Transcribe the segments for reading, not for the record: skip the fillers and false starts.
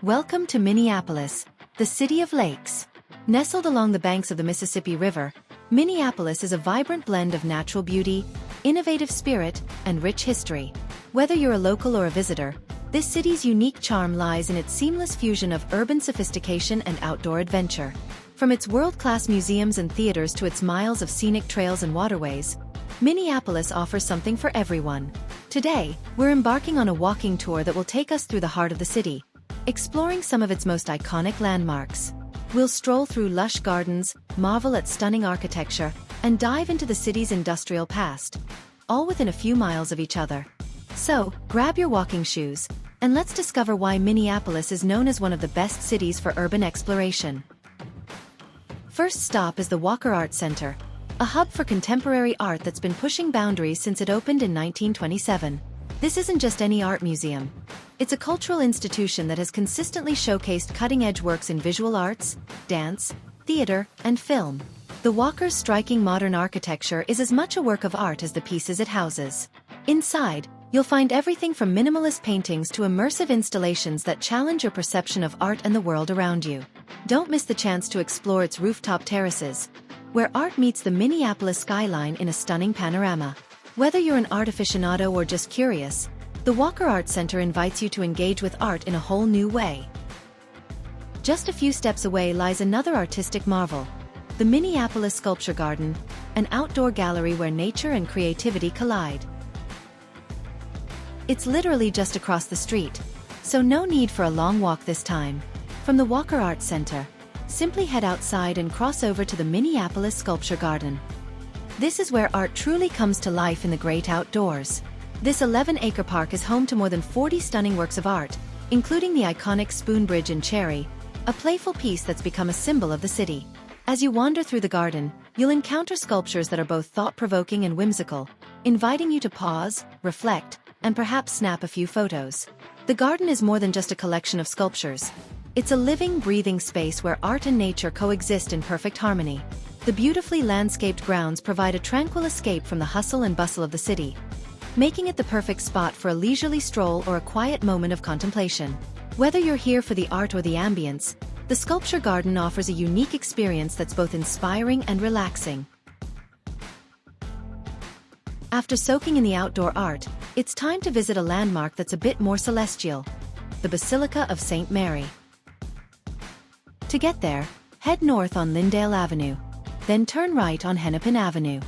Welcome to Minneapolis, the city of lakes. Nestled along the banks of the Mississippi River, Minneapolis is a vibrant blend of natural beauty, innovative spirit, and rich history. Whether you're a local or a visitor, this city's unique charm lies in its seamless fusion of urban sophistication and outdoor adventure. From its world-class museums and theaters to its miles of scenic trails and waterways, Minneapolis offers something for everyone. Today, we're embarking on a walking tour that will take us through the heart of the city, exploring some of its most iconic landmarks. We'll stroll through lush gardens, marvel at stunning architecture, and dive into the city's industrial past, all within a few miles of each other. So, grab your walking shoes, and let's discover why Minneapolis is known as one of the best cities for urban exploration. First stop is the Walker Art Center, a hub for contemporary art that's been pushing boundaries since it opened in 1927. This isn't just any art museum. It's a cultural institution that has consistently showcased cutting-edge works in visual arts, dance, theater, and film. The Walker's striking modern architecture is as much a work of art as the pieces it houses. Inside, you'll find everything from minimalist paintings to immersive installations that challenge your perception of art and the world around you. Don't miss the chance to explore its rooftop terraces, where art meets the Minneapolis skyline in a stunning panorama. Whether you're an art aficionado or just curious, the Walker Art Center invites you to engage with art in a whole new way. Just a few steps away lies another artistic marvel, the Minneapolis Sculpture Garden, an outdoor gallery where nature and creativity collide. It's literally just across the street, so no need for a long walk this time. From the Walker Art Center, simply head outside and cross over to the Minneapolis Sculpture Garden. This is where art truly comes to life in the great outdoors. This 11-acre park is home to more than 40 stunning works of art, including the iconic Spoon Bridge in Cherry, a playful piece that's become a symbol of the city. As you wander through the garden, you'll encounter sculptures that are both thought-provoking and whimsical, inviting you to pause, reflect, and perhaps snap a few photos. The garden is more than just a collection of sculptures. It's a living, breathing space where art and nature coexist in perfect harmony. The beautifully landscaped grounds provide a tranquil escape from the hustle and bustle of the city, making it the perfect spot for a leisurely stroll or a quiet moment of contemplation. Whether you're here for the art or the ambience, the Sculpture Garden offers a unique experience that's both inspiring and relaxing. After soaking in the outdoor art, it's time to visit a landmark that's a bit more celestial, the Basilica of St. Mary. To get there, head north on Lyndale Avenue, then turn right on Hennepin Avenue.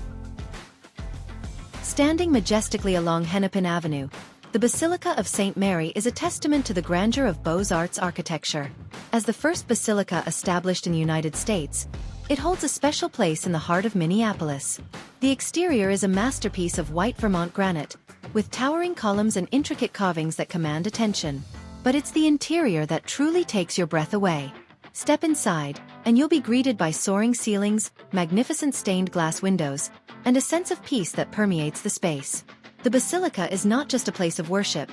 Standing majestically along Hennepin Avenue, the Basilica of St. Mary is a testament to the grandeur of Beaux-Arts architecture. As the first basilica established in the United States, it holds a special place in the heart of Minneapolis. The exterior is a masterpiece of white Vermont granite, with towering columns and intricate carvings that command attention. But it's the interior that truly takes your breath away. Step inside, and you'll be greeted by soaring ceilings, magnificent stained glass windows, and a sense of peace that permeates the space. The Basilica is not just a place of worship.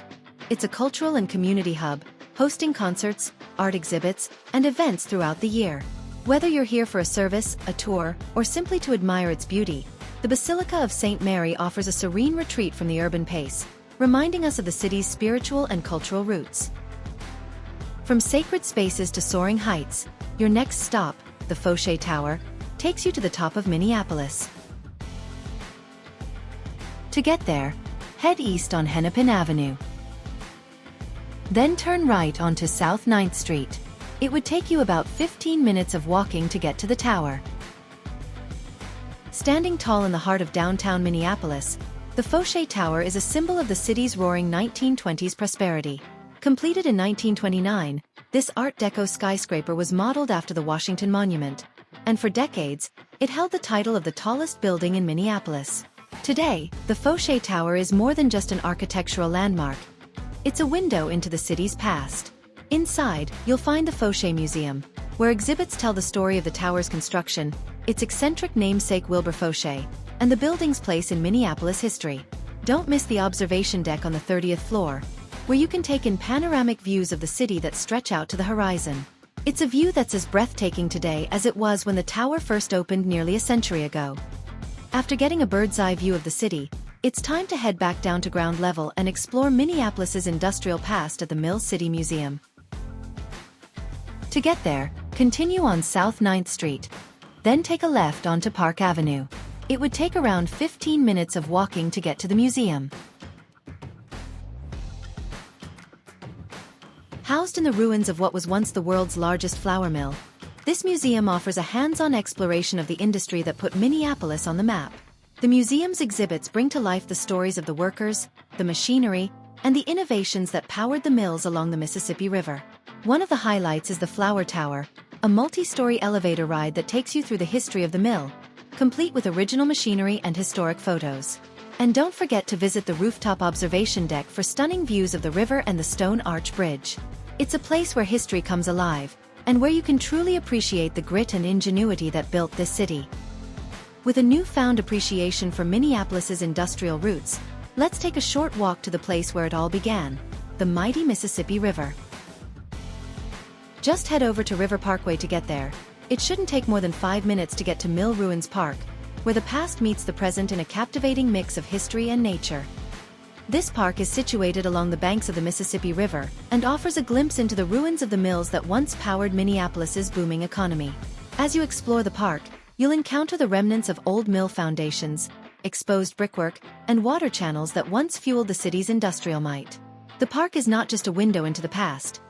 It's a cultural and community hub, hosting concerts, art exhibits, and events throughout the year. Whether you're here for a service, a tour, or simply to admire its beauty, the Basilica of St. Mary offers a serene retreat from the urban pace, reminding us of the city's spiritual and cultural roots. From sacred spaces to soaring heights, your next stop, the Foshay Tower, takes you to the top of Minneapolis. To get there, head east on Hennepin Avenue. Then turn right onto South 9th Street. It would take you about 15 minutes of walking to get to the tower. Standing tall in the heart of downtown Minneapolis, the Foshay Tower is a symbol of the city's roaring 1920s prosperity. Completed in 1929, this Art Deco skyscraper was modeled after the Washington Monument, and for decades, it held the title of the tallest building in Minneapolis. Today, the Foshay Tower is more than just an architectural landmark. It's a window into the city's past. Inside, you'll find the Foshay Museum, where exhibits tell the story of the tower's construction, its eccentric namesake Wilbur Foshay, and the building's place in Minneapolis history. Don't miss the observation deck on the 30th floor, where you can take in panoramic views of the city that stretch out to the horizon. It's a view that's as breathtaking today as it was when the tower first opened nearly a century ago. After getting a bird's-eye view of the city, it's time to head back down to ground level and explore Minneapolis's industrial past at the Mill City Museum. To get there, continue on South 9th Street. Then take a left onto Park Avenue. It would take around 15 minutes of walking to get to the museum. Housed in the ruins of what was once the world's largest flour mill, this museum offers a hands-on exploration of the industry that put Minneapolis on the map. The museum's exhibits bring to life the stories of the workers, the machinery, and the innovations that powered the mills along the Mississippi River. One of the highlights is the Foshay Tower, a multi-story elevator ride that takes you through the history of the mill, complete with original machinery and historic photos. And don't forget to visit the rooftop observation deck for stunning views of the river and the Stone Arch Bridge. It's a place where history comes alive, and where you can truly appreciate the grit and ingenuity that built this city. With a newfound appreciation for Minneapolis's industrial roots, let's take a short walk to the place where it all began, the mighty Mississippi River. Just head over to River Parkway to get there. It shouldn't take more than 5 minutes to get to Mill Ruins Park, where the past meets the present in a captivating mix of history and nature. This park is situated along the banks of the Mississippi River and offers a glimpse into the ruins of the mills that once powered Minneapolis's booming economy. As you explore the park, you'll encounter the remnants of old mill foundations, exposed brickwork, and water channels that once fueled the city's industrial might. The park is not just a window into the past.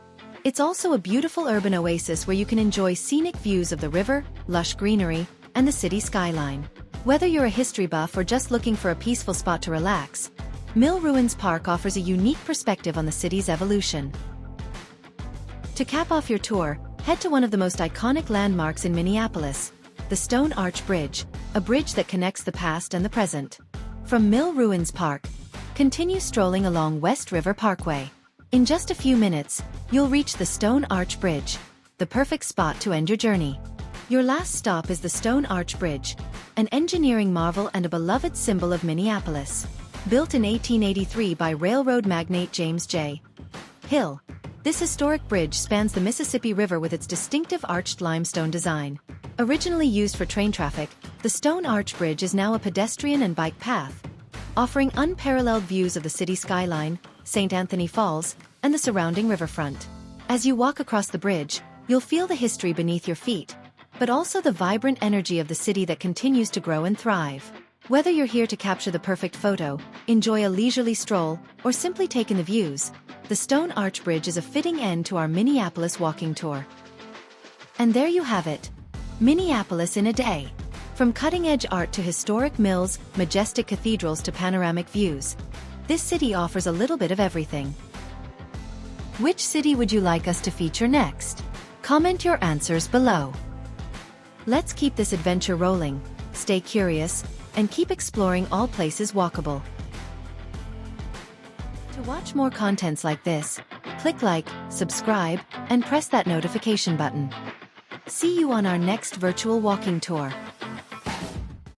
It's also a beautiful urban oasis where you can enjoy scenic views of the river, lush greenery, and the city skyline. Whether you're a history buff or just looking for a peaceful spot to relax, Mill Ruins Park offers a unique perspective on the city's evolution. To cap off your tour, head to one of the most iconic landmarks in Minneapolis, the Stone Arch Bridge, a bridge that connects the past and the present. From Mill Ruins Park, continue strolling along West River Parkway. In just a few minutes, you'll reach the Stone Arch Bridge, the perfect spot to end your journey. Your last stop is the Stone Arch Bridge, an engineering marvel and a beloved symbol of Minneapolis. Built in 1883 by railroad magnate James J. Hill, this historic bridge spans the Mississippi River with its distinctive arched limestone design. Originally used for train traffic, the Stone Arch Bridge is now a pedestrian and bike path, offering unparalleled views of the city skyline, St. Anthony Falls, and the surrounding riverfront. As you walk across the bridge, you'll feel the history beneath your feet, but also the vibrant energy of the city that continues to grow and thrive. Whether you're here to capture the perfect photo, enjoy a leisurely stroll, or simply take in the views, the Stone Arch Bridge is a fitting end to our Minneapolis walking tour. And there you have it, Minneapolis in a day. From cutting-edge art to historic mills, majestic cathedrals to panoramic views, this city offers a little bit of everything. Which city would you like us to feature next? Comment your answers below. Let's keep this adventure rolling, stay curious, and keep exploring all places walkable. To watch more contents like this, click like, subscribe, and press that notification button. See you on our next virtual walking tour.